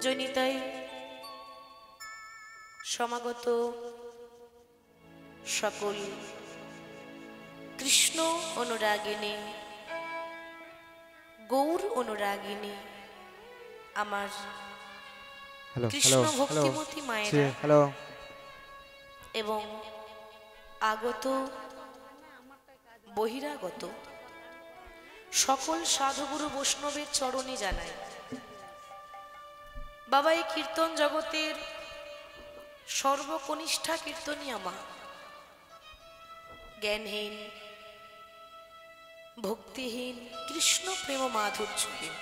জৈনিতায় সমাগত সকল কৃষ্ণ অনুরাগিনী গৌর অনুরাগিনী আমার কৃষ্ণ ভক্তিমতী মায়েরা এবং আগত বহিরাগত সকল সাধুগুরু বৈষ্ণবের চরণে জানাই বাবা এই কীর্তন জগতের সর্বকনিষ্ঠা কীর্তনিয়া মা জ্ঞানহীন ভক্তিহীন কৃষ্ণ প্রেম মাধুর্যহীন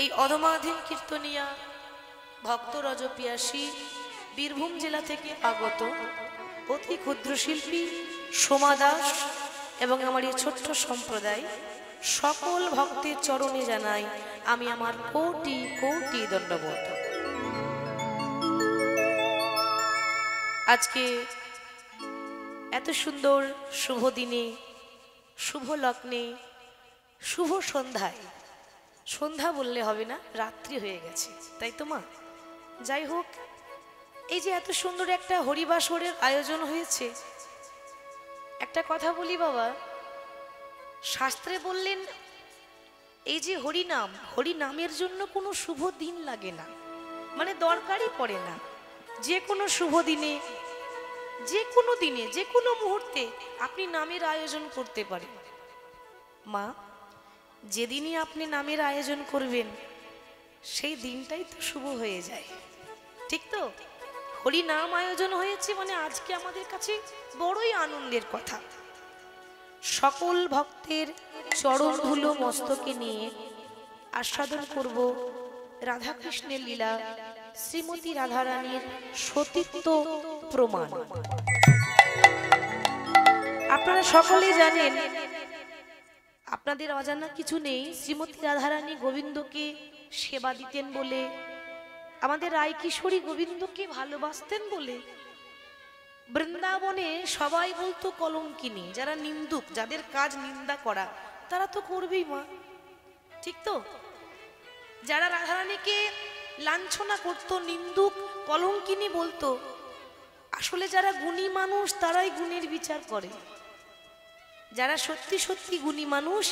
এই অধমাধীন কীর্তনিয়া ভক্ত রজপিয়াসী বীরভূম জেলা থেকে আগত অতি ক্ষুদ্র শিল্পী সোমা দাস এবং আমার এই ছোট্ট সম্প্রদায় সকল ভক্তের চরণে জানাই আমি আমার কোটি কোটি দণ্ডবোধ। আজকে এত সুন্দর শুভ দিনে শুভ লগ্নে শুভ সন্ধ্যায়, সন্ধ্যা বললে হবে না, রাত্রি হয়ে গেছে, তাই তো মা? যাই হোক, এই যে এত সুন্দর একটা হরিবাসরের আয়োজন হয়েছে, একটা কথা বলি বাবা, শাস্ত্রে বললেন এই যে হরিনাম, হরিনামের জন্য কোনো শুভ দিন লাগে না, মানে দরকারই পড়ে না। যে কোনো শুভ দিনে, যে কোনো দিনে, যে কোনো মুহূর্তে আপনি নামের আয়োজন করতে পারেন। মা, যেদিনই আপনি নামের আয়োজন করবেন সেই দিনটাই তো শুভ হয়ে যায়, ঠিক তো? হরি নাম আয়োজন হয়েছে মানে আজকে আমাদের কাছে বড়ই আনন্দের কথা। সকল ভক্তের চরণ ধুলো মস্তকে নিয়ে আস্বাদন করব রাধাকৃষ্ণের লীলা, শ্রীমতী রাধারানীর সতীত্ব প্রমাণ। আপনারা সকলেই জানেন, আপনাদের অজানা কিছু নেই, শ্রীমতী রাধারানী গোবিন্দকে সেবা দিতেন বলে, আমাদের রায় কিশোরী গোবিন্দকে ভালোবাসতেন বলে বৃন্দাবনে সবাই বলতো কলঙ্কিনী। যারা নিন্দুক, যাদের কাজ নিন্দা করা, তারা তো করবেই মা, ঠিক তো? যারা রাধারানীকে লাঞ্ছনা করতো, নিন্দুক, কলঙ্কিনী বলতো, আসলে যারা গুণী মানুষ তারাই গুণের বিচার করে। যারা সত্যি সত্যি গুণী মানুষ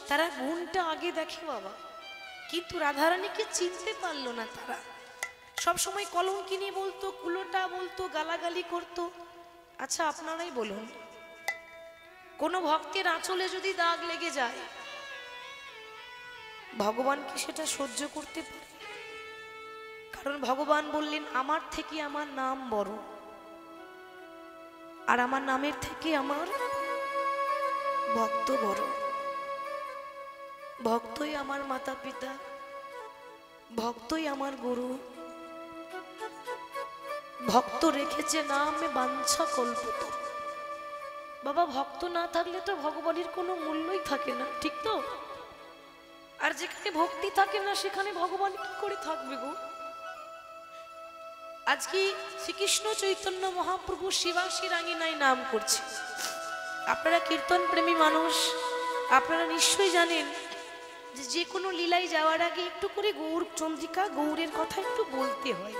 তারা গুণটা আগে দেখে বাবা। কিন্তু রাধারানীকে চিনতে পারলো না তারা, সবসময় কলঙ্কিনী বলতো, কুলোটা বলতো, গালাগালি করতো। আচ্ছা আপনারাই বলুন, কোনো ভক্তের আঁচলে যদি দাগ লেগে যায়, ভগবান কি সেটা সহ্য করতে পারে? কারণ ভগবান বললেন আমার থেকে আমার নাম বড়, আর আমার নামের থেকে আমার ভক্ত বড়। ভক্তই আমার মাতা পিতা, ভক্তই আমার গুরু, ভক্ত রেখেছে নামে বাঞ্ছা কল্পতরু। বাবা, ভক্ত না থাকলে তো ভগবানের কোনো মূল্যই থাকে না, ঠিক তো? আর যেখানে ভক্তি থাকে না সেখানে ভগবান কি করে থাকবে গো? আজকে শ্রীকৃষ্ণ চৈতন্য মহাপ্রভু শিবাশী রাঙিনায় নাম করছে। আপনারা কীর্তন প্রেমী মানুষ, আপনারা নিশ্চয়ই জানেন যে কোনো লীলায় যাওয়ার আগে একটু করে গৌর চন্দ্রিকা, গৌরের কথা একটু বলতে হয়,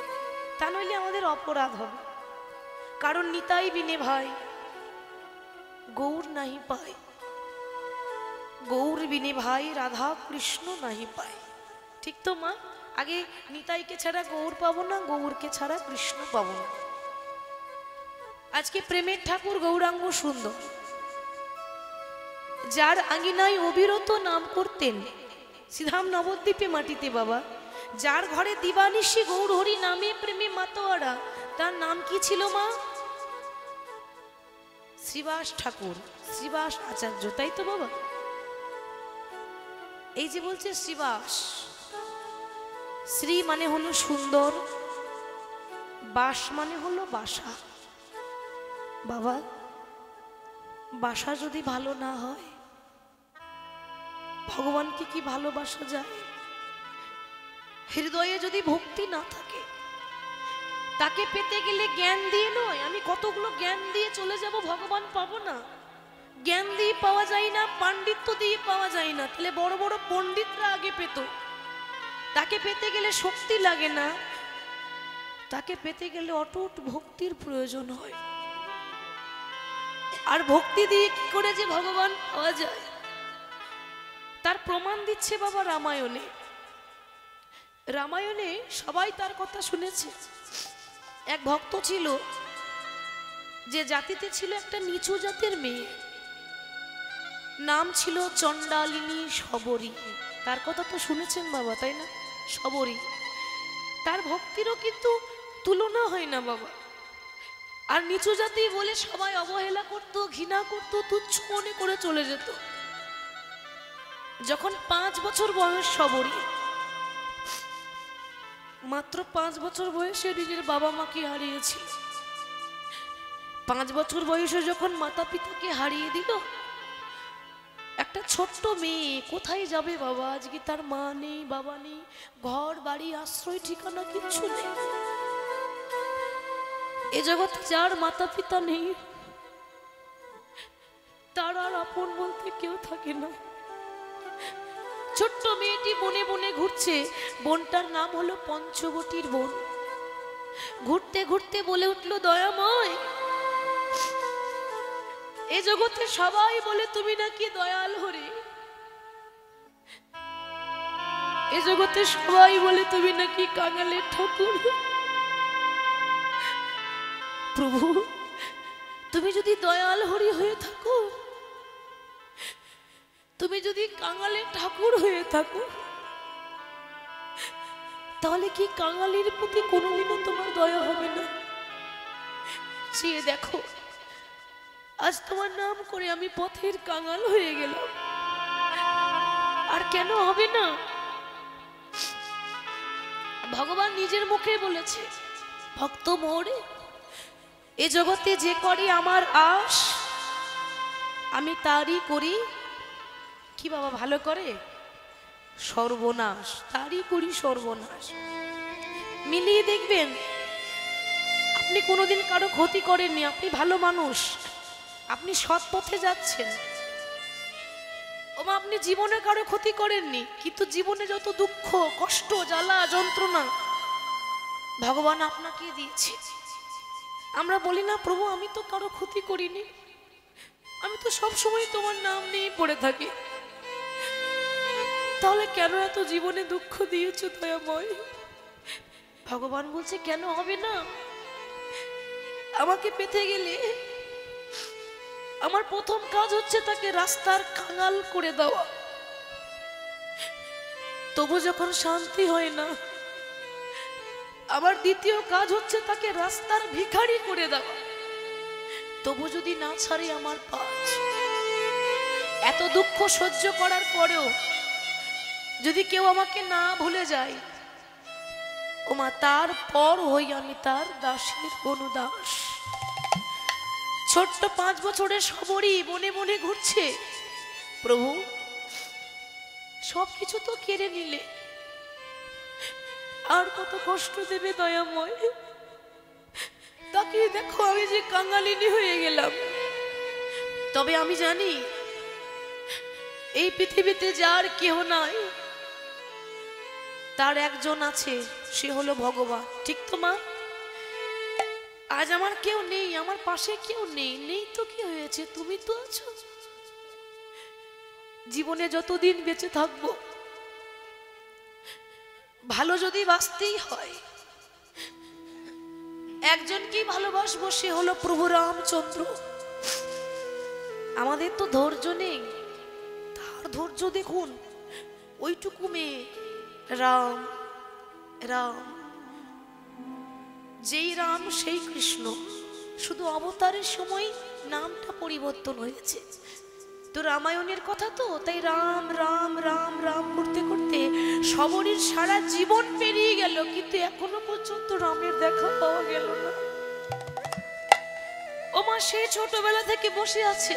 তা নইলে আমাদের অপরাধ হবে। কারণ নিতাই বিনে ভাই গৌর নাহি পায়, গৌর বিনে ভাই রাধা কৃষ্ণ নাহি পায়, ঠিক তো মা? আগে নিতাইকে ছাড়া গৌর পাবো না, গৌরকে ছাড়া কৃষ্ণ পাবো না। আজকে প্রেমের ঠাকুর গৌরাঙ্গ সুন্দর, যার আঙিনায় অবিরত নাম করতেন শ্রীধাম নবদ্বীপে মাটিতে বাবা, যার ঘরে দিবানিশি গৌর হরি নামে প্রেমে মাতোয়ারা, তার নাম কি ছিল মা? শ্রীবাস ঠাকুর, শ্রীবাস আচার্য, তাই তো বাবা? এই যে বলছে শ্রীবাস, শ্রী মানে হলো সুন্দর, বাস মানে হলো বাসা। বাবা, বাসা যদি ভালো না হয় ভগবানকে কি ভালোবাসা যায়? হৃদয়ে যদি ভক্তি না থাকে, তাকে পেতে গেলে জ্ঞান দিয়ে নয়, আমি কতগুলো জ্ঞান দিয়ে চলে যাব, ভগবান পাবো না। জ্ঞান দিয়ে পাওয়া যায় না, পাণ্ডিত্য দিয়ে পাওয়া যায় না। তাহলে বড় বড় পণ্ডিতরা আগে পেত, তাকে পেতে গেলে শক্তি লাগে না, তাকে পেতে গেলে অটুট ভক্তির প্রয়োজন হয়। আর ভক্তি দিয়ে কি করে যে ভগবান পাওয়া যায় তার প্রমাণ দিচ্ছে বাবা রামায়ণে। রামায়ণে সবাই তার কথা শুনেছে। এক ভক্ত ছিল, যে জাতিতে ছিল একটা নিচু জাতের মেয়ে, নাম ছিল চণ্ডালিনী শবরী। তার কথা তো শুনেছেন বাবা, তাই না? শবরী, তার ভক্তিরও কিন্তু তুলনা হয় না বাবা। আর নিচু জাতি বলে সবাই অবহেলা করত, ঘৃণা করত, তুচ্ছ মনে করে চলে যেত। যখন 5 বছর বয়স শবরী, মাত্র 5 বছর বয়সে নিজের বাবা মাকে হারিয়েছিল। 5 বছর বয়সে যখন মাতা পিতাকে হারিয়ে দিল, একটা ছোট্ট মেয়ে কোথায় যাবে বাবা? আজকে তার মা নেই, বাবা নেই, ঘর বাড়ি আশ্রয় ঠিকানা কিচ্ছু নেই। এ জগতে যার মাতা পিতা নেই তার আর আপন বলতে কেউ থাকে না। ছোট্ট মেয়েটি বনে বনে ঘুরছে। বনটার নাম হলো পঞ্চবটির বন। ঘুরতে ঘুরতে বলে উঠল, দয়াময়, এ জগতে সবাই বলে তুমি নাকি দয়াল হরি, এ জগতে সবাই বলে তুমি নাকি কাঙালের ঠাকুর। প্রভু, তুমি যদি দয়াল হরি হয়ে থাকো, তুমি যদি কাঙালের ঠাকুর হয়ে থাকো, তাহলে কি কাঙালির প্রতি কোনোদিনও তোমার দয়া হবে না? সে দেখো, আজ তোমার নাম করে আমি পথের কাঙাল হয়ে গেলাম, আর কেন হবে না? ভগবান নিজের মুখে বলেছে, ভক্ত মোরে, এ জগতে যে করে আমার আশ, আমি তারই করি কি বাবা? ভালো করে সর্বনাশ, তারই করি সর্বনাশ। মিলিয়ে দেখবেন, আপনি কোনোদিন কারো ক্ষতি করেননি, আপনি ভালো মানুষ, আপনি সৎ পথে যাচ্ছেন। ওমা, আপনি জীবনে কারো ক্ষতি করেননি, কিন্তু জীবনে যত দুঃখ, কষ্ট, জ্বালা, যন্ত্রণা ভগবান আপনাকে দিয়েছে। আমরা বলি না, প্রভু আমি তো কারো ক্ষতি করিনি, আমি তো সব সময় তোমার নাম নিয়ে পড়ে থাকি, তাহলে কেন এত জীবনে দুঃখ দিয়েছো দয়াময়? ভগবান বলছে, কেন হবে না? আমাকে পেতে গেলে আমার প্রথম কাজ হচ্ছে তাকে রাস্তার কাঙাল করে দেওয়া। তবু যখন শান্তি হয় না, আমার দ্বিতীয় কাজ হচ্ছে তাকে রাস্তার ভিখারি করে দেওয়া। তবু যদি না ছাড়ে আমার পাঁচ। এত দুঃখ সহ্য করার পরেও যদি কেউ আমাকে না ভুলে যায়, ওমা, তারপর হই আমি তার দাসের অনুদাস। ছোট্ট 5 বছরের শবরী বনে বনে ঘুরছে। প্রভু, সবকিছু তো কেড়ে নিলে, আর কত কষ্ট দেবে দয়াময়? তাকে দেখো, আমি যে কাঙালিনী হয়ে গেলাম। তবে আমি জানি এই পৃথিবীতে যার কেহ নাই, তার একজন আছে, সে হলো ভগবান। ঠিক তো মা? আজ আমার কেউ নেই, আমার পাশে কেউ নেই, নেই তো কি হয়েছে, তুমি তো আছো। জীবনে যতদিন বেঁচে থাকবো, ভালো যদি বাঁচতেই হয়, একজনকেই ভালোবাসবো, সে হলো প্রভু রামচন্দ্র। আমাদের তো ধৈর্য নেই, তার ধৈর্য দেখুন। ওইটুকু মেয়ে, রাম রাম, যেই রাম সেই কৃষ্ণ, শুধু অবতারের সময় নামটা পরিবর্তন হয়েছে। তো রামায়ণের কথা তো, তাই রাম রাম রাম রাম করতে করতে শবরীর সারা জীবন পেরিয়ে গেল, কিন্তু এখনো পর্যন্ত রামের দেখা পাওয়া গেল না। ওমা, সে ছোটবেলা থেকে বসে আছে,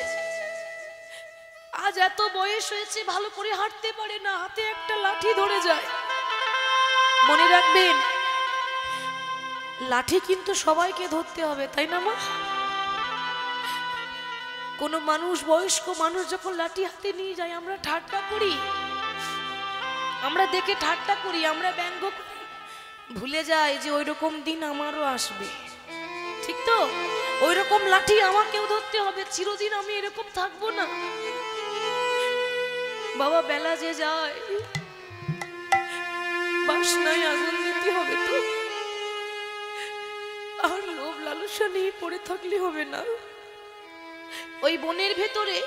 আজ এত বয়স হয়েছে, ভালো করে হাঁটতে পারে না, হাতে একটা লাঠি ধরে যায়। মনে রাখবেন, লাঠি কিন্তু সবাইকে ধরতে হবে, তাই না মা? কোন মানুষ, বয়স্ক মানুষ যখন লাঠি হাতে নিয়ে যায়, আমরা ঠাট্টা করি, আমরা দেখে ঠাট্টা করি, আমরা ব্যঙ্গ করি, ভুলে যাই যে ওই রকম দিন আমারও আসবে। ঠিক তো? ওই রকম লাঠি আমাকেও ধরতে হবে, চিরদিন আমি এরকম থাকবো না। বাবা বেলা যে যায়, বাসনায় আগুন দিতে হবে তো, আর লোভ লালসা নিয়ে পড়ে থাকলে হবে না। ওই বনের ভেতরে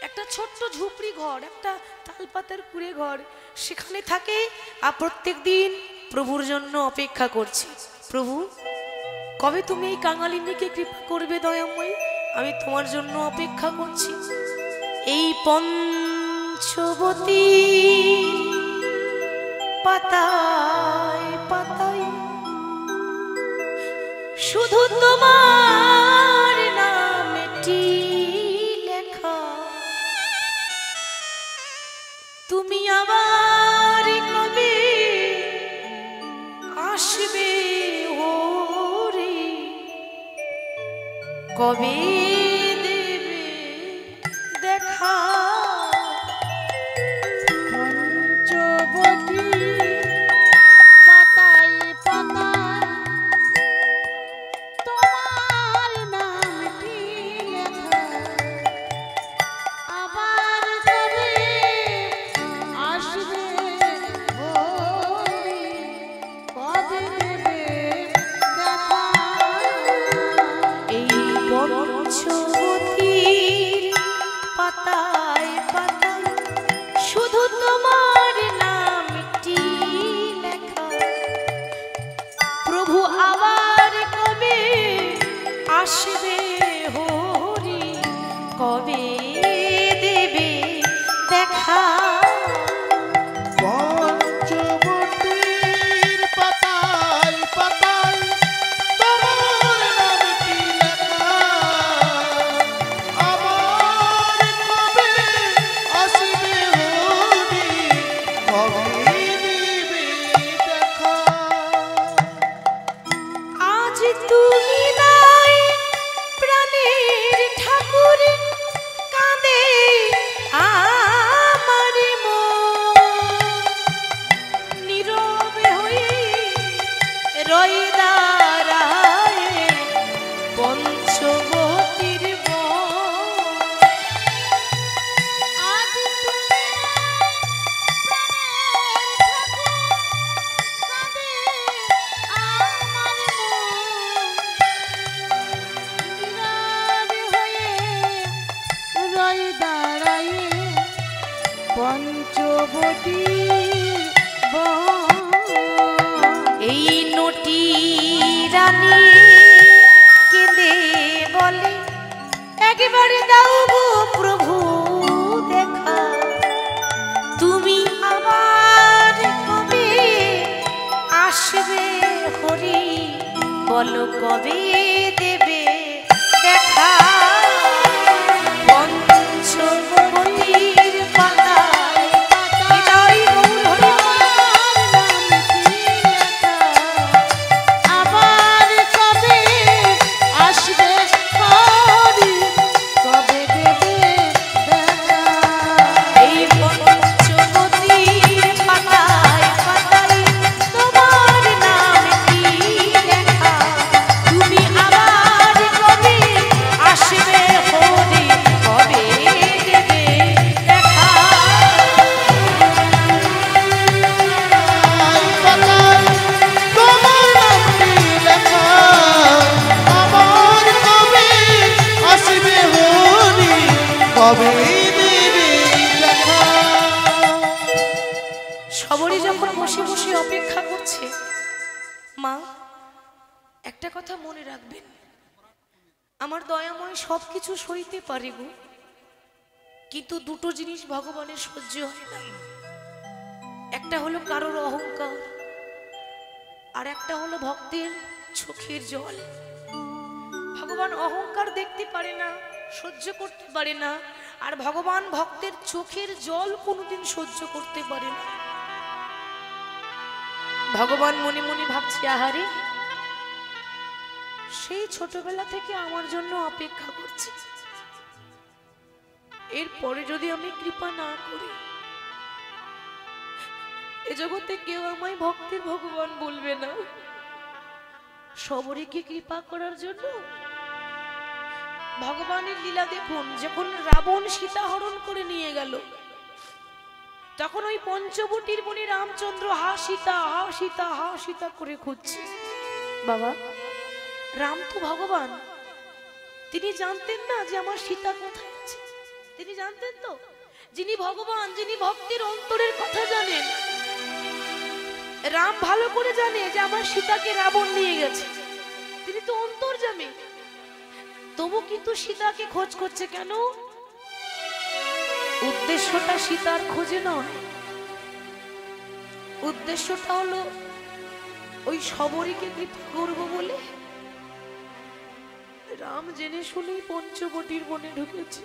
একটা ছোট্ট ঝুপড়ি ঘর, একটা তালপাতার কুড়ে ঘর, সেখানে থাকে আর প্রত্যেক দিন প্রভুর জন্য অপেক্ষা করছে। প্রভু, কবে তুমি এই কাঙালিনীকে কৃপা করবে দয়াময়, আমি তোমার জন্য অপেক্ষা করছি। এই পঞ্চবতী পাতায় পাতায় শুধু তোমার নামটি লেখা, তুমি আবার কবে আসবে ওরে, কবে দেবে দেখা। পঞ্চবতী পাতায় পাতায় তোমার নামটি লেখা, আবার কবে আসবে ওরে, কবে দেবে দেখা। এই পঞ্চবতীর পাতায় পাতায় শুধু তোমার নামটি লেখা, প্রভু আবার কবে আসবে হরি, কবে দেবে দেখা। পঞ্চবতীর পাতায় পাতায় তোমার নামটি লেখা, আবার কবে আসবে হরি, কবে দিবে দেখা। আজ তুমি নাই প্রাণের ঠাকুর, কাঁদে আমার মন, নীরবে হয়ে রই দাঁড়ায় পঞ্চবতীর বন। আজ তুমি পঞ্চবতী এই নটি রানী কেঁদে বলে, একবারে দাও গো প্রভু দেখা, তুমি আবার কবে আসবে হরি, বলো কবে দেবে দেখা। পঞ্চবতীর পাতায় হৃদয় গৌর আবার কবে আসবে হরি, কবে দেবে দেখা। এই পঞ্চবতীর পাতায় পাতায় তোমার নামটি লেখা, তুমি আবার কবে আসবে হরি, কবে দেবে দেখা। তোমার নামটি লেখা, আবার কবে আসবে হরি, কবে দেবে দেখা। সবরই যখন বসে বসে অপেক্ষা করছে, মা একটা কথা মনে রাখবেন, আমার দয়াময় সবকিছু সইতে পারে গো, কিন্তু দুটো জিনিস ভগবানের সহ্য হয় না। একটা হলো কারোর অহংকার, আর একটা হলো ভক্তের চোখের জল। ভগবান অহংকার দেখতে পারে না, সহ্য করতে পারে না, আর ভগবান ভক্তের চোখের জল কোনোদিন সহ্য করতে পারে না। ভগবান মনে মনে ভাবছে, আহারে সেই ছোটবেলা থেকে আমার জন্য অপেক্ষা করছে, এরপরে যদি আমি কৃপা না করি এ জগতে কেউ আমায় ভক্তের ভগবান বলবে না। সবরীকে কৃপা করার জন্য ভগবানের লীলা দেখুন। যখন রাবণ সীতা হরণ করে নিয়ে গেল, তখন ওই পঞ্চবটির বনে রামচন্দ্র হা সীতা হা সীতা হা সীতা করে খুঁজছে। বাবা, রাম তো ভগবান, তিনি জানতেন না যে আমার সীতা কোথায় আছে? তিনি জানতেন তো? যিনি ভগবান, যিনি ভক্তের অন্তরের কথা জানেন, রাম ভালো করে জানে যে আমার সীতাকে রাবণ নিয়ে গেছে। তিনি তো অন্তর্যামী, তবু কিন্তু সীতাকে খোঁজ করছে কেন? উদ্দেশ্যটা সীতার খোঁজে নয়, উদ্দেশ্যটা হলো ওই সবরীকে কৃপা করব বলে। রাম জেনে শুনেই পঞ্চবটির বনে ঢুকেছে।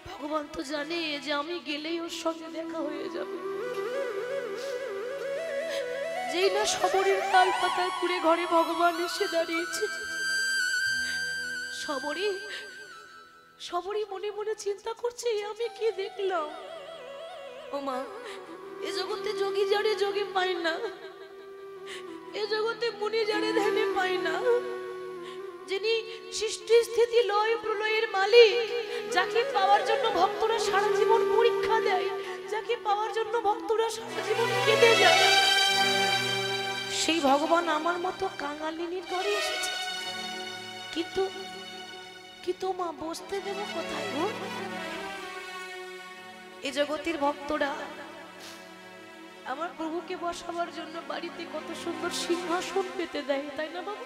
ভগবান তো জানে যে আমি গেলেই ওর সঙ্গে দেখা হয়ে যাবে। যেই না সবরীর তাল পাতার পুড়ে ঘরে ভগবান এসে দাঁড়িয়েছে, সবরী মনে মনে চিন্তা করছে, আমি কি দেখলাম? ও মা, এ জগতে যোগী যারে যোগী পায় না, এ জগতে মুনি যারে ধ্যানে পায় না, যিনি সৃষ্টি স্থিতি লয় প্রলয়ের মালিক, যাকে পাওয়ার জন্য ভক্তরা সারা জীবন পরীক্ষা দেয়, যাকে পাওয়ার জন্য ভক্তরা সারা জীবন কেঁদে যায়, সেই ভগবান আমার মতো কাঙালিনীর ঘরে এসেছে। কিন্তু মা, বসতে দেব কোথায় গো? এ জগতের ভক্তরা আমার প্রভুকে বসাবার জন্য বাড়িতে কত সুন্দর সিংহাসন পেতে দেয়, তাই না বাবা?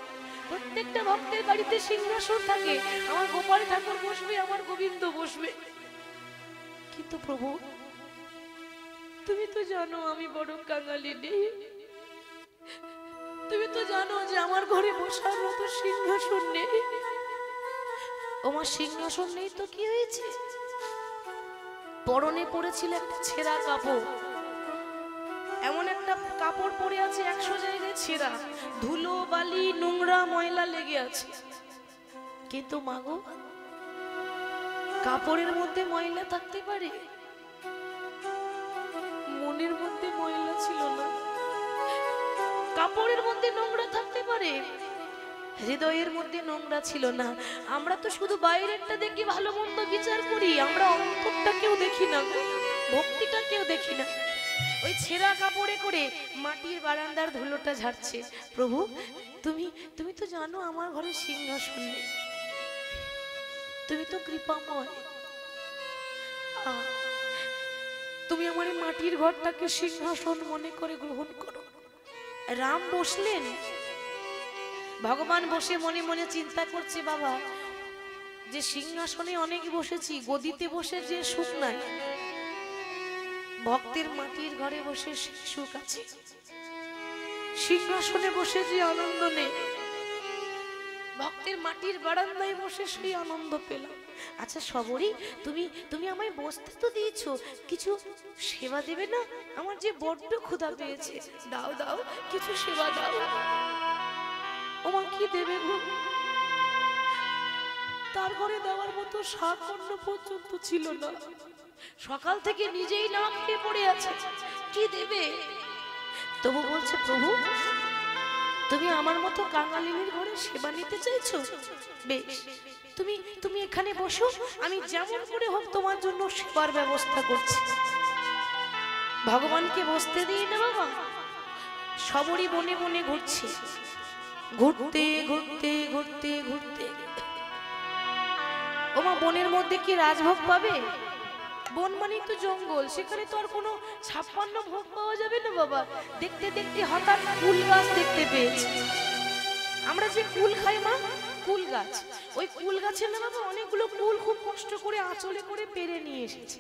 প্রত্যেকটা ভক্তের বাড়িতে সিংহাসন থাকে, আমার গোপাল ঠাকুর বসবে, আমার গোবিন্দ বসবে। কিন্তু প্রভু, তুমি তো জানো আমি বড় কাঙালিনী, তুমি তো জানো যে আমার ঘরে বসার মতো সিংহাসন নেই। আমার সিংহাসন নেই তো কি হয়েছে? পরনে পড়েছিল একটা ছেঁড়া কাপড়, এমন একটা কাপড় পরে আছে 100 জায়গায় ছেঁড়া, ধুলো বালি নোংরা ময়লা লেগে আছে। কিন্তু মাগো, কাপড়ের মধ্যে ময়লা থাকতে পারে, মনের মধ্যে ময়লা ছিল না। কাপড়ের মধ্যে নোংরা থাকতে পারে, হৃদয়ের মধ্যে নোংরা ছিল না। আমরা তো শুধু বাইরেরটা দেখি, ভালো মন্দ বিচার করি, আমরা অন্তরটা কেউ দেখি না, ভক্তিটা কেউ দেখি না। ওই ছেঁড়া কাপড়ে করে মাটির বারান্দার ধুলোটা ঝাড়ছে। প্রভু, তুমি তো জানো আমার ঘরে সিংহাসন নেই, তুমি তো কৃপাময়, তুমি আমার মাটির ঘরটাকে সিংহাসন মনে করে গ্রহণ করো। রাম বসলেন, ভগবান বসে মনে মনে চিন্তা করছে, বাবা, যে সিংহাসনে অনেক বসেছি, গদিতে বসে যে সুখ নাই, ভক্তের মাটির ঘরে বসে সুখ আছে। সিংহাসনে বসে যে আনন্দ নেই, ভক্তের মাটির বারান্দায় বসে সেই আনন্দ পেলাম। আচ্ছা সবরী, তুমি আমায় বসতে তো দিয়েছো, কিছু সেবা দেবে না? আমার যে বড্ড ক্ষুধা পেয়েছে, দাও দাও, কিছু সেবা দাও। ওমা, কি দেবে গো? তার ঘরে দেওয়ার মতো শাক অন্য পর্যন্ত ছিল না, সকাল থেকে নিজেই না খেয়ে পড়ে আছে, কি দেবে? তবু বলছে, প্রভু, তুমি আমার মতো কাঙালিনীর ঘরে সেবা নিতে চাইছো? বেশ, তুমি এখানে বসো, আমি যেমন করে হোক তোমার জন্য সেবার ব্যবস্থা করছি। ভগবানকে বসতে দিই না বাবা, সবরই বনে বনে ঘুরছে, ঘুরতে ঘুরতে ঘুরতে ঘুরতে। ওমা, বনের মধ্যে কি রাজভোগ পাবে? বন মানে তো জঙ্গল, সেখানে তো আর কোনো 56 ভোগ পাওয়া যাবে না বাবা। দেখতে দেখতে হঠাৎ কুল গাছ দেখতে পেয়েছি। আমরা যে কুল খাই মা, কুল গাছ, ওই কুল গাছের না বাবা অনেকগুলো কুল খুব কষ্ট করে আঁচলে করে পেরে নিয়ে এসেছে।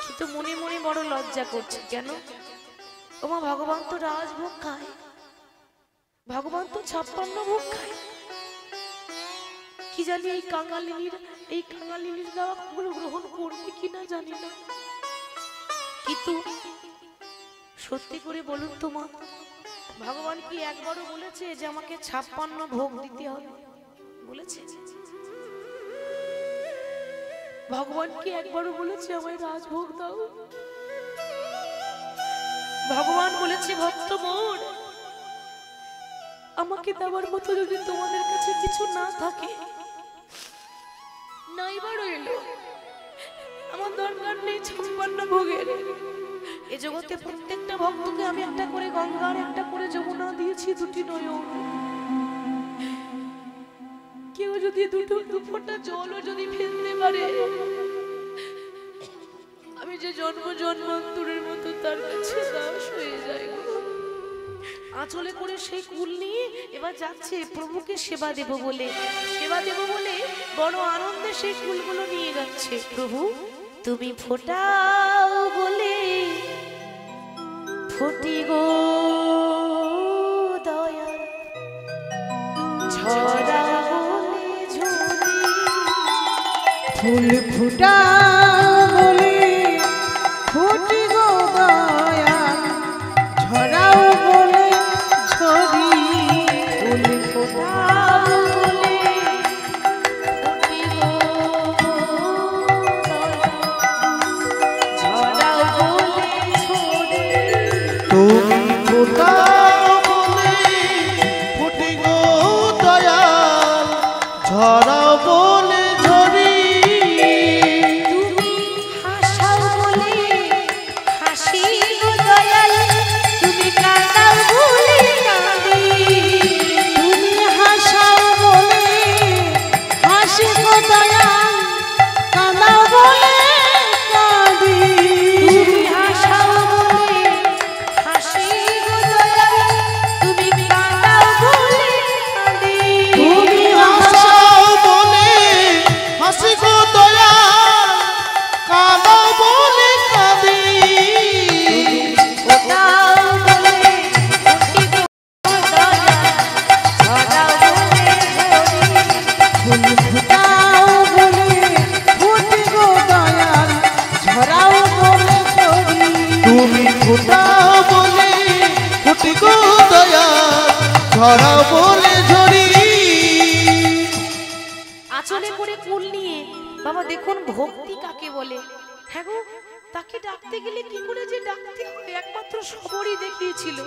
কিন্তু মনে মনে বড় লজ্জা করছে, কেন? ওমা, ভগবান তো রাজভোগ খায়, ভগবান তো 56 ভোগ খায়। কি জানি এই কাঙালিনীর দেওয়া গুলো গ্রহণ করবে কিনা জানি না। কিন্তু সত্যি করে বলুন তো মা, ভগবান কি একবারও বলেছে যে আমাকে 56 ভোগ দিতে হবে? বলেছে? ভগবান কি একবারও বলেছে আমায় রাজভোগ দাও? ভগবান বলেছে ভক্ত মোর, আমাকে দেওয়ার মতো যদি তোমাদের কাছে কিছু না থাকে, নাইবার এলো, আমার দরকার নেই 56 ভোগের। এ জগতে প্রত্যেকটা ভক্তকে আমি একটা করে গঙ্গার একটা করে যমুনা দিয়েছি, দুটি নয়ন। কেউ যদি দু ফোঁটা জলও যদি ফেলতে পারে, আমি যে জন্ম জন্মান্তরের মতো তার কাছে দাস হয়ে যাই। আঁচলে করে সেই কুল নিয়ে এবার যাচ্ছে প্রভুকে সেবা দেব বলে, বড় আনন্দে সেই কুলগুলো নিয়ে যাচ্ছে। প্রভু তুমি ফোটাও বলে ফটি গো দয়া, ঝরা বলে ঝরি, ফুল ফুটাও বলে ফুটি গো দয়া, ঝরাও বলে ঝরি। ফুল ফোটাও বলে ফটি গো দয়া, ঝরা বলে ঝরি। তুমি ফোটাও বলে ফুটি গো দয়া, ঝরাও বলে ঝরি। তুমি হাসাও বলে হাসি গো দয়াল, তুমি কাঁদাও বলে কাঁদি। তুমি হাসাও বলে হাসি গো দয়া, কাঁদাও বলে কাঁদি। তুমি হাসাও বলে হাসি গো দয়াল, তুমি কাঁদাও বলে কাঁদি। তুমি হাসাও বলে হাসি গো দয়া, কাঁদাও বলে কাঁদি। ফোটাও বলে ফটি গো দয়াল, ঝরাও বলে ঝরি। ফুল ফুটাও বলে ফুটি গো দয়াল, ঝরাও বলে ঝরি। তুমি ফুটাও বলে ফুটি গো দয়াল, ঝরাও বলে ঝরি। আঁচলে করে কুল নিয়ে বাবা দেখুন ভক্তি কাকে বলে। হ্যাঁ গো, তাকে ডাকতে গেলে কি করে যে ডাকতে হয় একমাত্র সবরই দেখিয়েছিল।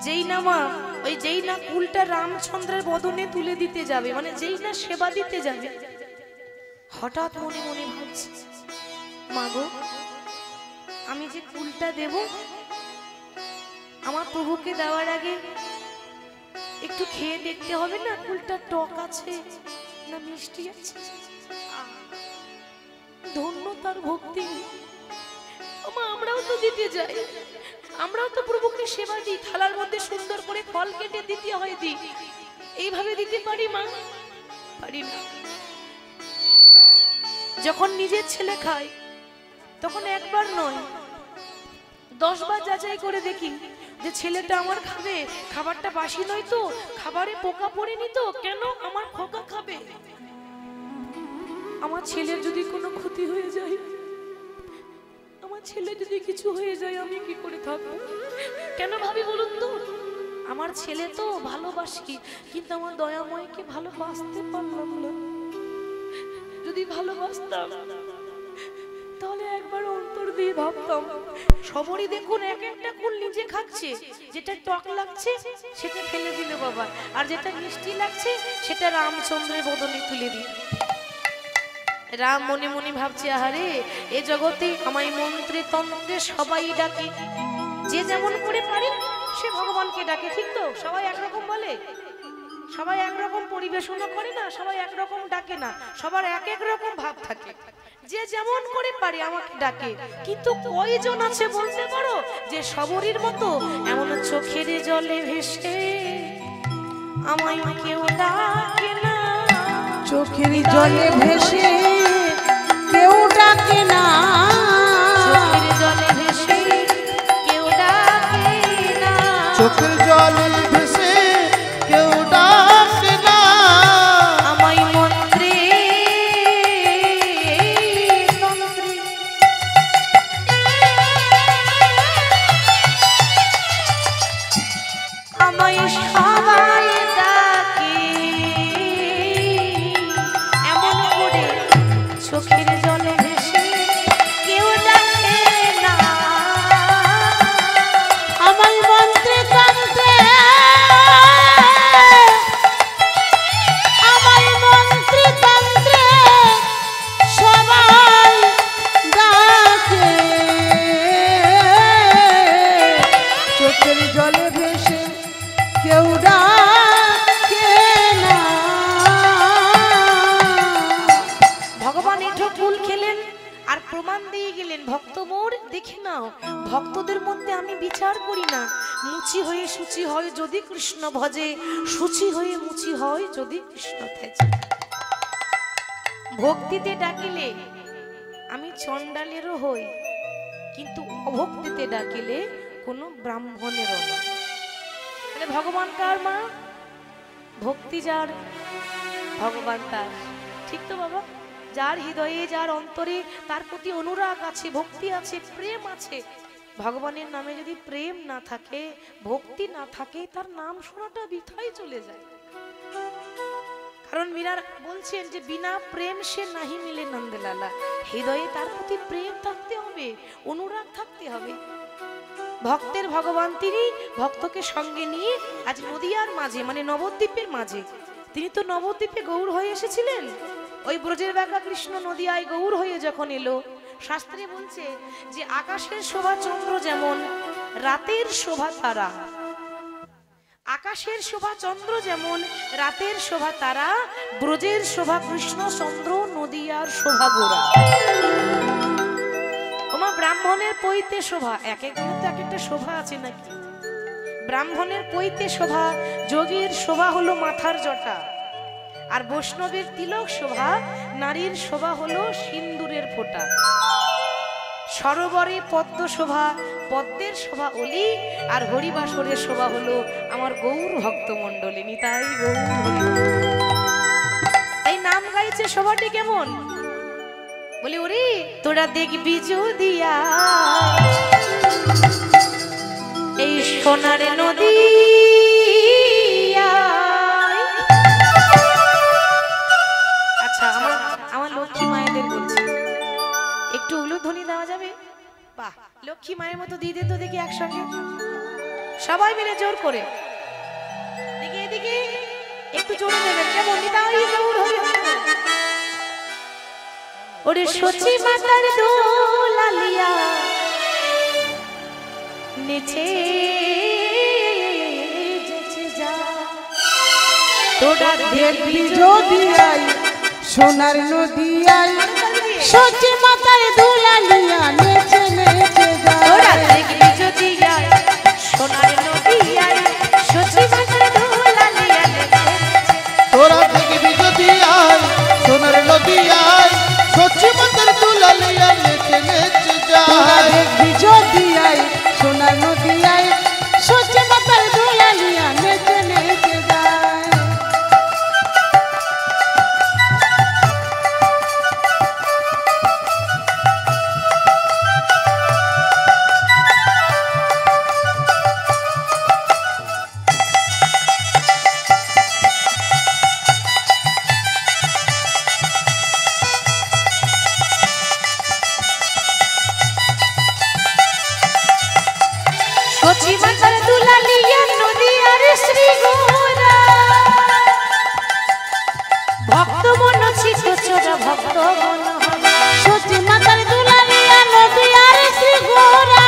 যেই না মা যেই না কুলটা রামচন্দ্রের বদনে তুলে দিতে যাবে, মানে যেই না সেবা দিতে যাবে, হঠাৎ মনে মনে ভাবছে, মা গো আমি যে কুলটা দেব, আমার প্রভুকে দেওয়ার আগে একটু খেয়ে দেখতে হবে না কুলটা টক আছে না মিষ্টি আছে। ধন্য তার ভক্তি। আমরাও তো দিতে যাই, আমরাও তো প্রভুকে সেবা দিই, থালার মধ্যে সুন্দর করে ফল কেটে দিতে হয়, দিই। এইভাবে দিতে পারি মা? পারি না। যখন নিজের ছেলে খায় তখন একবার নয় 10 বার যাচাই করে দেখি যে ছেলেটা আমার খাবে, খাবারটা বাসি নয় তো, খাবারে পোকা পড়েনি তো, কেন আমার খোকা খাবে। আমার ছেলের যদি কোনো ক্ষতি হয়ে যায়, আমার ছেলে যদি কিছু হয়ে যায়, আমি কি করে থাকবো? কেন ভাবি বলুন তো? আমার ছেলে তো ভালোবাসি, কিন্তু আমার দয়াময়কে ভালোবাসতে পারলাম না। যদি ভালোবাসতাম তাহলে একবার অন্তর দিয়ে ভাবতাম। সবরই দেখুন এক একটা কুল নিজে খাচ্ছে, যেটা টক লাগছে সেটা ফেলে দিল বাবা, আর যেটা মিষ্টি লাগছে সেটা রামচন্দ্রের বদনে তুলে দিল। রাম মনে মনে ভাবছে, আহারে এ জগতে আমায় মন্ত্রে তন্ত্রে সবাই ডাকে, যে যেমন করে পারে সে ভগবানকে ডাকে। ঠিক তো? সবাই একরকম বলে, সবাই একরকম পরিবেশনা করে না, সবাই একরকম ডাকে না, সবার এক এক রকম ভাব থাকে। যে যেমন করে পারে আমাকে ডাকে, কিন্তু কয়জন আছে বলতে পারো যে সবরীর মতো এমন চোখের জলে ভেসে আমায় কেউ ডাকে না? চোখের জলে ভেসে কেউ ডাকে না, চোখের জলে ভেসে কেউ ডাকে না, চোখের জলে ভেসে কেউ ডাকে না। আমায় মন্ত্রে তন্ত্রে আমায় সবাই ডাকে, এমন করে চোখের জলে ভেসে কেউ ডাকে না। ভক্ত মোর দেখে নাও, ভক্তদের মধ্যে আমি বিচার করি না। মুচি হয়ে সুচি হয় যদি কৃষ্ণ ভজে, সুচি হয়ে মুচি হয় যদি কৃষ্ণ ত্যাজে। ভক্তিতে ডাকিলে আমি চণ্ডালেরও হই, কিন্তু অভক্তিতে ডাকিলে কোনো ব্রাহ্মণেরও নয়। তাহলে ভগবান কার মা? ভক্তি যার, ভগবান তার। ঠিক তো বাবা? যার হৃদয়ে, যার অন্তরে তার প্রতি অনুরাগ আছে, ভক্তি আছে, প্রেম আছে। ভগবানের নামে যদি প্রেম না থাকে, ভক্তি না থাকে, তার নাম শোনাটা বৃথাই চলে যায়। কারণ মীরা বলছেন যে বিনা প্রেম সে নাহি মিলে নন্দলালা। হৃদয়ে তার প্রতি প্রেম থাকতে হবে, অনুরাগ থাকতে হবে। ভক্তের ভগবান তিনি, ভক্তকে সঙ্গে নিয়ে আজ নদিয়ার মাঝে, মানে নবদ্বীপের মাঝে, তিনি তো নবদ্বীপে গৌর হয়ে এসেছিলেন। ওই ব্রজের বাঁকা কৃষ্ণ নদিয়ায় গৌর হয়ে যখন এলো, শাস্ত্রে বলছে যে আকাশের শোভা চন্দ্র যেমন, রাতের শোভা তারা। আকাশের শোভা চন্দ্র যেমন, রাতের শোভা তারা, ব্রজের শোভা কৃষ্ণ চন্দ্র, নদিয়ার শোভা গোরা। ওমা ব্রাহ্মণের পৈতে শোভা, এক এক তো এক একটা শোভা আছে নাকি? ব্রাহ্মণের পৈতে শোভা, যোগীর শোভা হলো মাথার জটা, আর বৈষ্ণবের তিলক শোভা, নারীর শোভা হলো সিন্দুরের ফোঁটা। সরোবরে পদ্ম শোভা, পদ্মের শোভা অলি, আর হরিবাসরের শোভা হলো আমার গৌর ভক্ত মণ্ডলী। নিতাই গৌর হরি। এই নাম গাইছে, শোভাটি কেমন? বলি ওরে তোরা দেখবি যদিয়া এই সোনার নদী। আচ্ছা, আমার লক্ষ্মী মায়েদের বলছি, একটু উলুধ্বনি দেওয়া যাবে? বাহ, লক্ষ্মী মায়ের মতো দিয়ে দিন তো দেখি একসঙ্গে, সবাই মিলে জোর করে। দেখি এদিকে একটু জোরে দেবেন, কেমন? নিতাই গৌর হরি হরি। ওরে সচি মাতার দোলালিয়া নেচে যেচে যা, তোরা দেখবি যদি আই সোনার নদিয়ায়, সচি মাতার দোলালিয়া নেচে নেচে যায়। তোরা দেখবি যদি আই সোনার নদিয়ায়, সচি মাতার দোলালিয়া নেচে। তোরা দেখবি যদি আই সোনার নদিয়ায়, সচি মাতার দোলালিয়া নেচে নেচে যায়। তোরা দেখবি যদি আই সোনার নদিয়ায়, সচি মাতার দোলালিয়া নেচে নেচে যায়। সচি মাতার দুলালিয়া নদিয়ার শ্রী গোরা, ভক্ত মন চিত চোরা ভক্ত মন। সচি মাতার দুলালিয়া নদিয়ার শ্রী গোরা,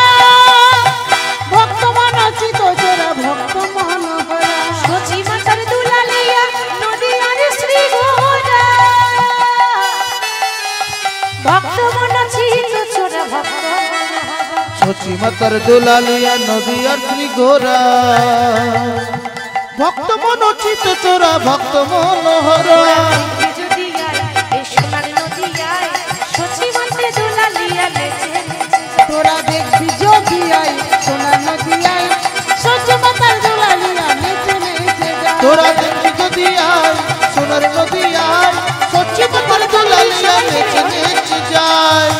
ভক্ত মন চিত চোরা ভক্ত মন হরা। সচি মাতার দুলালিয়া নদিয়ার শ্রী গোরা, ভক্ত মন চিত চোরা ভক্ত মন। সচি মাতার দোলালিয়া নদিয়ার শ্রী গোরা, ভক্ত মন চিত চোরা ভক্ত মনোহরা। যদি আয় এই সোনার নদিয়ায়, সচি মাতার দুলালিয়া নেচে। তোরা দেখবি যদি আই সোনার নদিয়ায়, সচি মাতার দোলালিয়া নেচে নেচে যায়। তোরা দেখবি যদি আই সোনার নদিয়ায়, সচি মাতার দোলালিয়া নেচে নেচে যায়।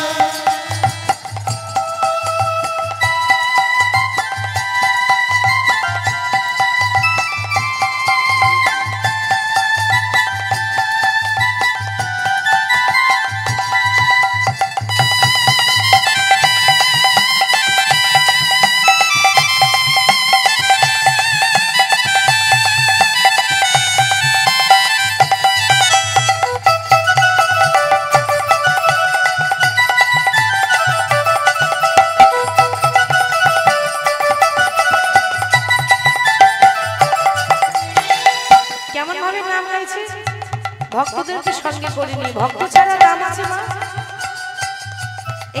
ভক্তদেরকে সঙ্গে করিনি, ভক্ত ছাড়া নাম আছে মা।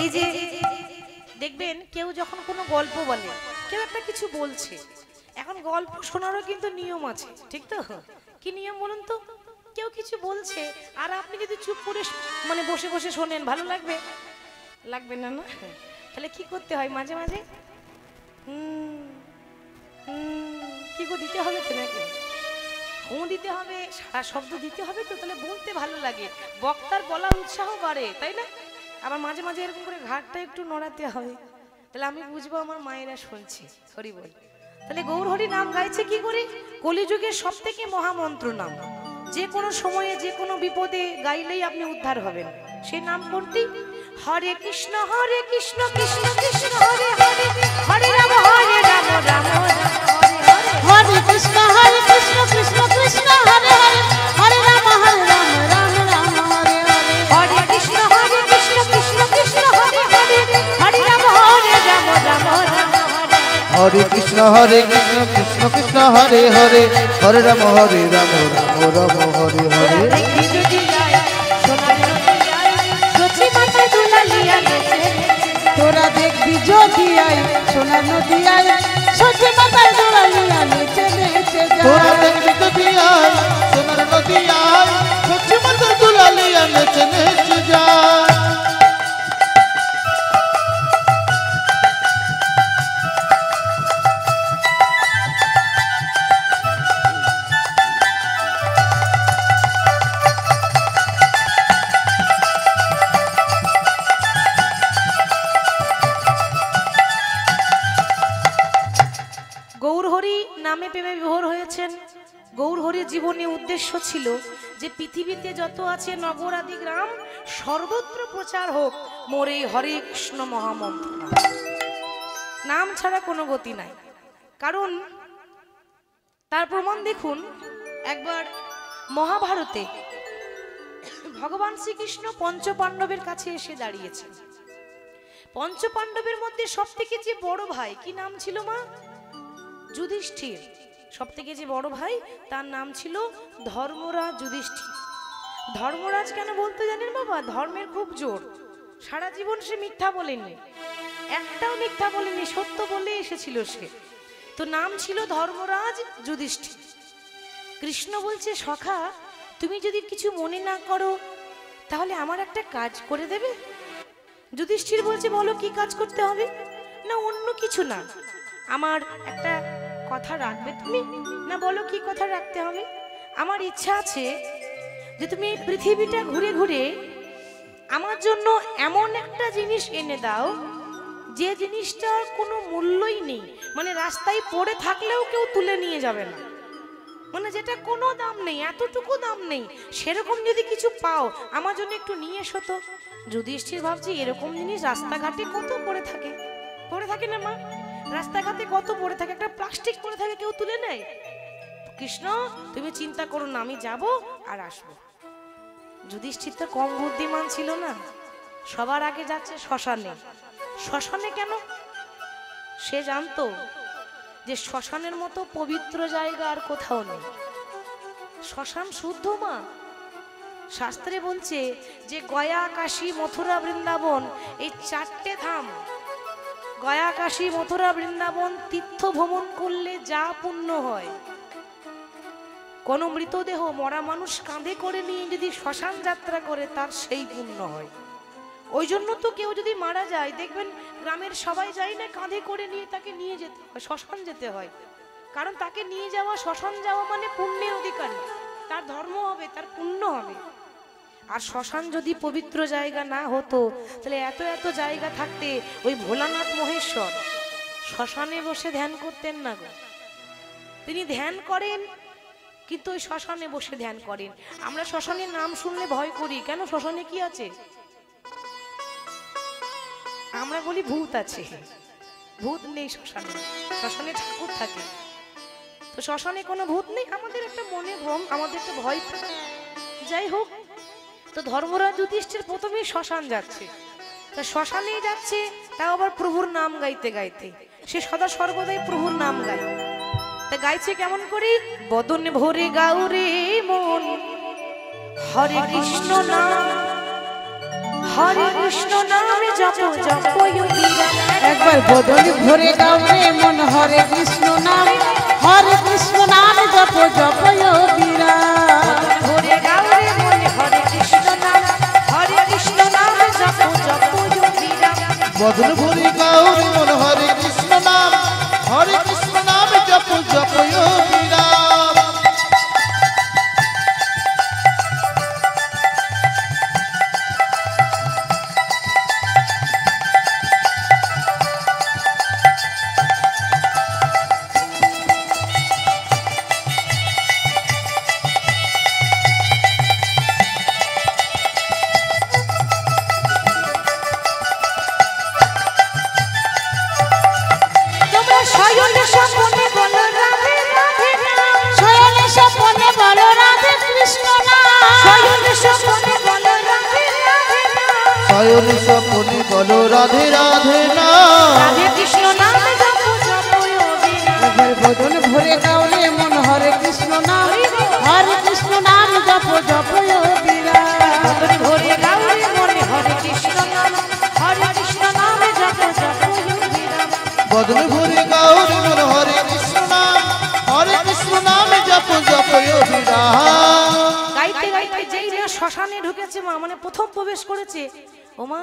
এই যে দেখবেন কেউ যখন কোনো গল্প বলে, কেউ একটা কিছু বলছে, এখন গল্প শোনারও কিন্তু নিয়ম আছে, ঠিক তো? কি নিয়ম বলুন তো? কেউ কিছু বলছে আর আপনি যদি চুপ করে মানে বসে বসে শোনেন, ভালো লাগবে? লাগবে না, না? তাহলে কি করতে হয় মাঝে মাঝে? কি গো দিতে হবে তো নাকি? দিতে হবে, সারা শব্দ দিতে হবে তো, তাহলে বলতে ভালো লাগে, বক্তার বলার উৎসাহ বাড়ে, তাই না? আবার মাঝে মাঝে এরকম করে ঘাটটা একটু নড়াতে হবে, তাহলে আমি বুঝবো আমার মায়েরা শুনছে। হরি বল। তাহলে গৌর হরি নাম গাইছে কি করে? কলিযুগের সব থেকে মহামন্ত্র নাম, যে কোনো সময়ে যে কোনো বিপদে গাইলেই আপনি উদ্ধার হবেন। সেই নাম কোনটি? হরে কৃষ্ণ কৃষ্ণ কৃষ্ণ হরে হরে, হরে রাম রাম রাম হরে কৃষ্ণ কৃষ্ণ কৃষ্ণ হরে হরে, হরে রাম রাম রাম হরে হরে। হরে কৃষ্ণ কৃষ্ণ কৃষ্ণ হরে হরে, হরে রাম রাম রাম হরে। হরে কৃষ্ণ কৃষ্ণ কৃষ্ণ হরে হরে, হরে রাম রাম রাম হরে হরে। তোরা দেখবি যদি আই সোনার নদী আই, সচি মাথায় দোলালিয়া নেচে নেচে যায়। তোরা দেখবি যদি আই সোনার নদী আই, সচি মাথায় দোলালিয়া নেচে নেচে যায়। নামে প্রেমে বিভোর হয়েছেন। গৌর হরির জীবনে উদ্দেশ্য ছিল যে পৃথিবীতে যত আছে নগর আদি গ্রাম সর্বত্র প্রচার হোক মোর এই হরে কৃষ্ণ মহামন্ত্র। নাম ছাড়া কোনো গতি নাই। কারণ তার প্রমাণ দেখুন, একবার মহাভারতে ভগবান শ্রীকৃষ্ণ পঞ্চপাণ্ডবের কাছে এসে দাঁড়িয়েছেন। পঞ্চপাণ্ডবের মধ্যে সব থেকে যে বড় ভাই, কি নাম ছিল মা? যুধিষ্ঠির। সব থেকে যে বড় ভাই তার নাম ছিল ধর্মরাজ যুধিষ্ঠির। ধর্মরাজ কেন বলতে জানেন বাবা? ধর্মের খুব জোর। সারা জীবন সে মিথ্যা বলেনি, একটাও মিথ্যা বলেনি, সত্য বলে এসেছিল সে। তো নাম ছিল ধর্মরাজ যুধিষ্ঠির। কৃষ্ণ বলছে, সখা তুমি যদি কিছু মনে না করো তাহলে আমার একটা কাজ করে দেবে। যুধিষ্ঠির বলছে, বলো কি কাজ করতে হবে? না অন্য কিছু না, আমার একটা কথা রাখবে তুমি। না বলো কি কথা রাখতে হবে? আমার ইচ্ছা আছে যে তুমি এই পৃথিবীটা ঘুরে ঘুরে আমার জন্য এমন একটা জিনিস এনে দাও যে জিনিসটার কোনো মূল্যই নেই, মানে রাস্তায় পড়ে থাকলেও কেউ তুলে নিয়ে যাবে না, মানে যেটা কোনো দাম নেই, এতটুকু দাম নেই, সেরকম যদি কিছু পাও আমার জন্য একটু নিয়ে এসো তো। যুধিষ্ঠির ভাবছি এরকম জিনিস রাস্তাঘাটে কত পড়ে থাকে, পড়ে থাকে না মা? রাস্তাঘাটে কত পড়ে থাকে, একটা প্লাস্টিক পড়ে থাকে, কেউ তুলে নেয়। কৃষ্ণ তুমি চিন্তা করো না, আমি যাব আর আসবো। যুধিষ্ঠির তো কম বুদ্ধিমান ছিল না, সবার আগে যাচ্ছে শ্মশানে। শ্মশানে কেন? সে জানতো যে শ্মশানের মতো পবিত্র জায়গা আর কোথাও নেই। শ্মশান শুদ্ধ মা, শাস্ত্রে বলছে যে গয়া, কাশী, মথুরা, বৃন্দাবন এই চারটে ধাম, গয়া, কাশী, মথুরা, বৃন্দাবন তীর্থ ভ্রমণ করলে যা পুণ্য হয়, কোন মৃতদেহ মরা মানুষ কাঁধে করে নিয়ে যদি শ্মশান যাত্রা করে তার সেই পুণ্য হয়। ওই জন্য তো কেউ যদি মারা যায় দেখবেন গ্রামের সবাই যায় না, কাঁধে করে নিয়ে তাকে নিয়ে যেতে হয়, শ্মশান যেতে হয়। কারণ তাকে নিয়ে যাওয়া, শ্মশান যাওয়া মানে পুণ্যের অধিকারী, তার ধর্ম হবে, তার পুণ্য হবে। আর শ্মশান যদি পবিত্র জায়গা না হতো তাহলে এত এত জায়গা থাকতে ওই ভোলানাথ মহেশ্বর শ্মশানে বসে ধ্যান করতেন না গো। তিনি ধ্যান করেন কিন্তু ওই শ্মশানে বসে ধ্যান করেন। আমরা শ্মশানের নাম শুনলে ভয় করি, কেন? শ্মশানে কি আছে? আমরা বলি ভূত আছে, ভূত নেই শ্মশানে, শ্মশানে ঠাকুর থাকে। তো শ্মশানে কোনো ভূত নেই, আমাদের একটা মনে ভ্রম, আমাদের একটা ভয়। যাই হোক, তো ধর্মরাজ যুধিষ্ঠির প্রথমেই শ্মশান যাচ্ছে। তা শ্মশানেই যাচ্ছে, তাও আবার প্রভুর নাম গাইতে গাইতে। সে সদা সর্বদাই প্রভুর নাম গায়। তা গাইছে কেমন করে? বদন ভরে গাউরে মন হরে কৃষ্ণ নাম, হরে কৃষ্ণ নামে জপ জপ যোগীরা। একবার বদন ভরে গাও রে মন হরে কৃষ্ণ নাম, হরে কৃষ্ণ নাম জপ জপ যোগীরা। ভরে গাও রে মনে হরে কৃষ্ণ নাম, হরে কৃষ্ণ নামে জপ জপ যোগীরা। বদন ভরে গাও রে মন হরে কৃষ্ণ নাম, হরে কৃষ্ণ নাম জপ জপ যোগীরা। তোমরা শয়নে স্বপনে বলো রাধে রাধে নাম, শয়নে স্বপনে বলো রাধে কৃষ্ণ নাম, শয়নে স্বপনে বলো রাধে রাধে নাম। শয়নে স্বপনে বলো রাধে রাধে নাম। রাধে কৃষ্ণ নামে জপ জপ যোগীরা। একবার বদন ভরে গাও রে মন হরে কৃষ্ণ নাম, হরে কৃষ্ণ নাম জপ জপ যোগীরা। বদন ভরে গাও রে মনে হরে কৃষ্ণ নাম, হরে কৃষ্ণ নামে জপ জপ যোগীরা। বদন ভরে গাও রে মন হরে কৃষ্ণ নাম, হরে কৃষ্ণ নাম জপ জপ যোগীরা। গাইতে গাইতে যেই না শ্মশানে ঢুকেছে মা, মানে প্রথম প্রবেশ করেছে, ও মা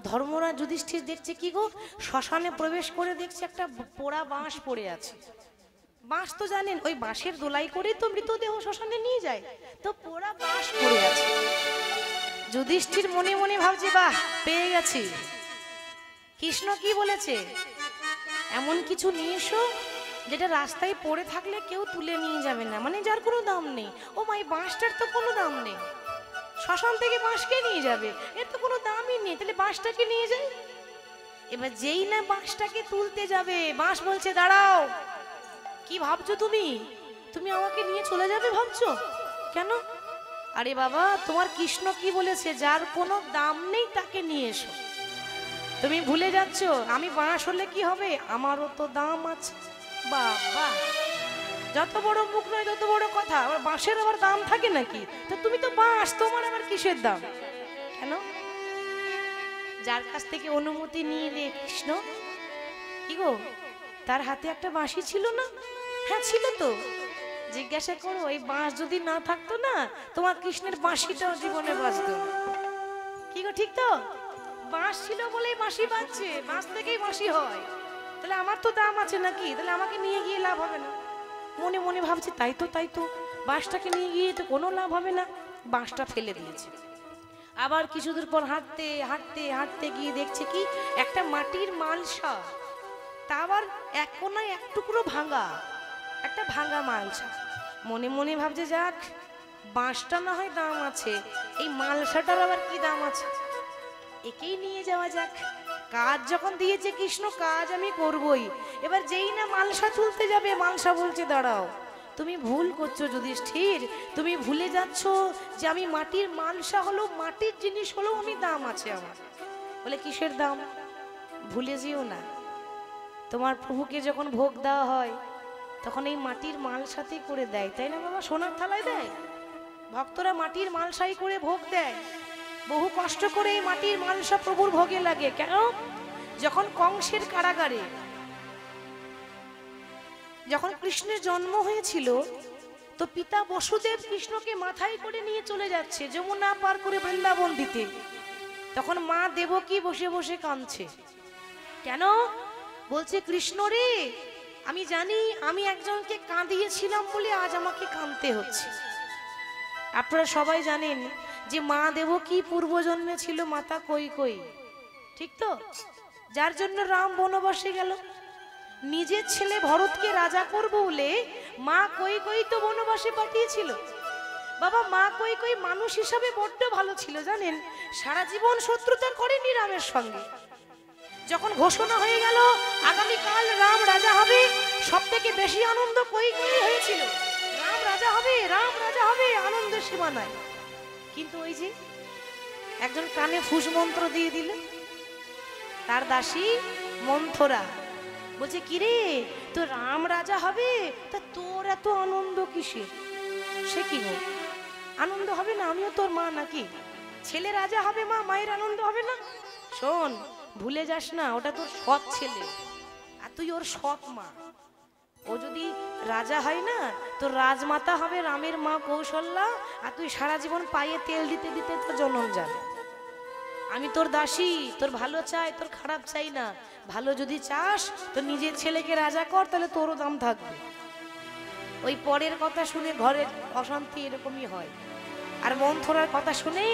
ধর্মরাজ যুধিষ্ঠির দেখছে কি গো, শ্মশানে প্রবেশ করে দেখছে একটা পোড়া বাঁশ পড়ে আছে। বাঁশ তো জানেন ওই বাঁশের দোলাই করে তো মৃতদেহ শ্মশানে নিয়ে যায়, তো পোড়া বাঁশ পড়ে আছে। যুধিষ্ঠির মনে মনে ভাবছে বাহ পেয়ে গেছি। কৃষ্ণ কি বলেছে, এমন কিছু নিয়ে এসো যেটা রাস্তায় পড়ে থাকলে কেউ তুলে নিয়ে যাবে না, মানে যার কোনো দাম নেই। ও মা এই বাঁশটার তো কোনো দাম নেই, শ্মশান থেকে বাঁশকে নিয়ে যাবে, এর তো কোনো দামই নেই, তাহলে বাঁশটাকে নিয়ে যাই। এবার যেই না বাঁশটাকে তুলতে যাবে, বাঁশ বলছে দাঁড়াও, কি ভাবছো তুমি, তুমি আমাকে নিয়ে চলে যাবে ভাবছো কেন? আরে বাবা তোমার কৃষ্ণ কি বলেছে, যার কোনো দাম নেই তাকে নিয়ে এসো। তুমি ভুলে যাচ্ছ আমি বাঁশ হলে কি হবে, আমারও তো দাম আছে। বাবা যত বড় মুখ নয় তত বড় কথা, আবার বাঁশের আবার দাম থাকে নাকি? তো তুমি তো বাঁশ, তোমার আবার কিসের দাম? কেন? যার কাছ থেকে অনুমতি নিয়ে রে কৃষ্ণ, কি গো তার হাতে একটা বাঁশি ছিল না? হ্যাঁ ছিল তো। জিজ্ঞাসা করো এই বাঁশ যদি না থাকতো না, তোমার কৃষ্ণের বাঁশিটাও জীবনে বাজতো না। কি গো ঠিক তো? বাঁশ ছিল বলেই বাঁশি বাজছে, বাঁশ থেকেই বাঁশি হয়, তাহলে আমার তো দাম আছে নাকি? তাহলে আমাকে নিয়ে গিয়ে লাভ হবে না। মনে মনে ভাবছি তাই তো বাঁশটাকে নিয়ে গিয়ে তো কোনো লাভ হবে না, বাঁশটা ফেলে দিয়েছে। আবার কিছু দূর পর হাঁটতে হাঁটতে হাঁটতে গিয়ে দেখছে কি একটা মাটির মালসা, তা আবার এক কোনায় এক টুকরো ভাঙা, একটা ভাঙা মালসা। মনে মনে ভাবছে যাক বাঁশটা না হয় দাম আছে, এই মালসাটার আবার কি দাম আছে, একেই নিয়ে যাওয়া যাক। কাজ যখন দিয়েছে কৃষ্ণ কাজ আমি করবই। এবার যেই না মালসা তুলতে যাবে, মালসা বলছে দাঁড়াও, তুমি ভুল করছো যুধিষ্ঠির, তুমি ভুলে যাচ্ছ যে আমি মাটির মালসা হলো, মাটির জিনিস হলো, আমি দাম আছে আমার। বলে কিসের দাম? ভুলে যেও না তোমার প্রভুকে যখন ভোগ দেওয়া হয় তখন এই মাটির মালসাতেই করে দেয়, তাই না বাবা? সোনার থালায় দেয়, ভক্তরা মাটির মালসাই করে ভোগ দেয়। বহু কষ্ট করে এই মাটির মালসা প্রভুর ভোগে লাগে। কেন? যখন কংসের কারাগারে যখন কৃষ্ণের জন্ম হয়েছিল, তো পিতা বসুদেব কৃষ্ণকে মাথায় করে নিয়ে চলে যাচ্ছে যমুনা পার করে বৃন্দাবন দিতে। তখন মা দেবকী বসে বসে কাঁদছে। কেন? বলছে কৃষ্ণ রে, আমি জানি আমি একজনকে কাঁদিয়েছিলাম বলে আজ আমাকে কাঁদতে হচ্ছে। আপনারা সবাই জানেন যে মা দেবকী পূর্বজন্মে ছিল মাতা কৈকেয়ী, ঠিক তো? যার জন্য রাম বনবাসে গেল, নিজের ছেলে ভরতকে রাজা করব বলে মা কৈকেয়ী তো বনবাসে পাঠিয়েছিল। বাবা মা কৈকেয়ী মানুষ হিসাবে বড্ড ভালো ছিল জানেন, সারা জীবন শত্রুতা করেনি রামের সঙ্গে। যখন ঘোষণা হয়ে গেল আগামীকাল রাম রাজা হবে, সব থেকে বেশি আনন্দ কৈকেয়ী হয়েছিল। রাম রাজা হবে, রাম রাজা হবে, আনন্দের সীমা নাই। কিন্তু ওই যে একজন কানে ফুস মন্ত্র দিয়ে দিল, তার দাসী মন্থরা বলছে কিরে তো রাম রাজা হবে, তা তোর এত আনন্দ কিসের? সে কি গো, আনন্দ হবে না, আমিও তোর মা নাকি? ছেলে রাজা হবে মা, মায়ের আনন্দ হবে না? শোন, ভুলে যাস না, ওটা তোর সৎ ছেলে আর তুই ওর সৎ মা। ও যদি রাজা হয় না, তোর রাজমাতা হবে রামের মা কৌশল্যা, আর তুই সারা জীবন পায়ে তেল দিতে দিতে তোর জনম যাবে। আমি তোর দাসী, তোর ভালো চাই, তোর খারাপ চাই না। ভালো যদি চাস তো নিজের ছেলেকে রাজা কর, তাহলে তোরও দাম থাকবে। ওই পরের কথা শুনে ঘরের অশান্তি এরকমই হয়। আর মন্থরার কথা শুনে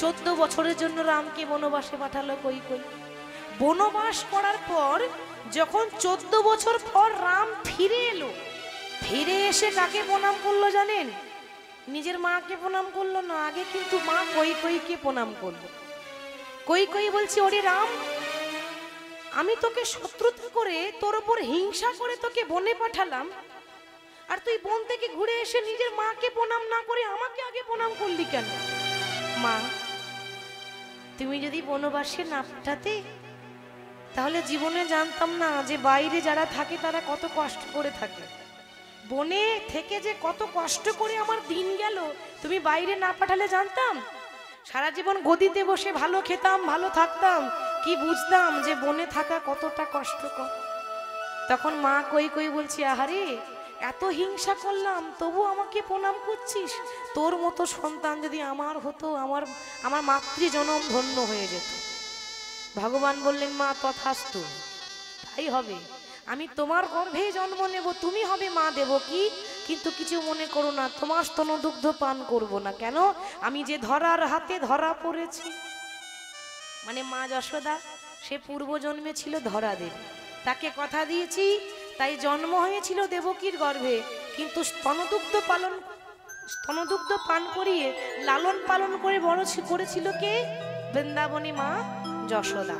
14 বছরের জন্য রামকে বনবাসে পাঠালো কৈকেয়ী। বনবাস করার পর যখন 14 বছর পর রাম ফিরে এলো, ফিরে এসে কাকে প্রণাম করলো জানেন? নিজের মাকে প্রণাম করলো না, আগে কিন্তু মা কৈকেয়ীকে প্রণাম করলো। কৈকেয়ী বলছে, ওরে রাম, আমি তোকে শত্রুতা করে, তোর উপর হিংসা করে তোকে বনে পাঠালাম, আর তুই বন থেকে ঘুরে এসে নিজের মাকে প্রণাম না করে আমাকে আগে প্রণাম করলি কেন? মা, তুমি যদি বনবাসে না পাঠাতে, তাহলে জীবনে জানতাম না যে বাইরে যারা থাকে তারা কত কষ্ট করে থাকে। বনে থেকে যে কত কষ্ট করে আমার দিন গেল, তুমি বাইরে না পাঠালে জানতাম? সারা জীবন গদিতে বসে ভালো খেতাম, ভালো থাকতাম, কি বুঝতাম যে বনে থাকা কতটা কষ্টকর। তখন মা কৈকেয়ী বলছি, আহারে, এত হিংসা করলাম তবু আমাকে প্রণাম করছিস? তোর মতো সন্তান যদি আমার হতো, আমার মাতৃ জনম ধন্য হয়ে যেত। ভগবান বললেন, মা তথাস্তু, তাই হবে। আমি তোমার গর্ভেই জন্ম নেব, তুমি হবে মা দেবকী, কিন্তু কিছু মনে করো না, তোমার স্তনদুগ্ধ পান করব না। কেন? আমি যে ধরার হাতে ধরা পড়েছি। মানে মা যশোদা, সে পূর্বজন্মে ছিল ধরা দেবী, তাকে কথা দিয়েছি, তাই জন্ম হয়েছিল দেবকীর গর্ভে, কিন্তু স্তনদুগ্ধ পান করিয়ে লালন পালন করে বড় করেছিল কে? বৃন্দাবনী মা যশোদা।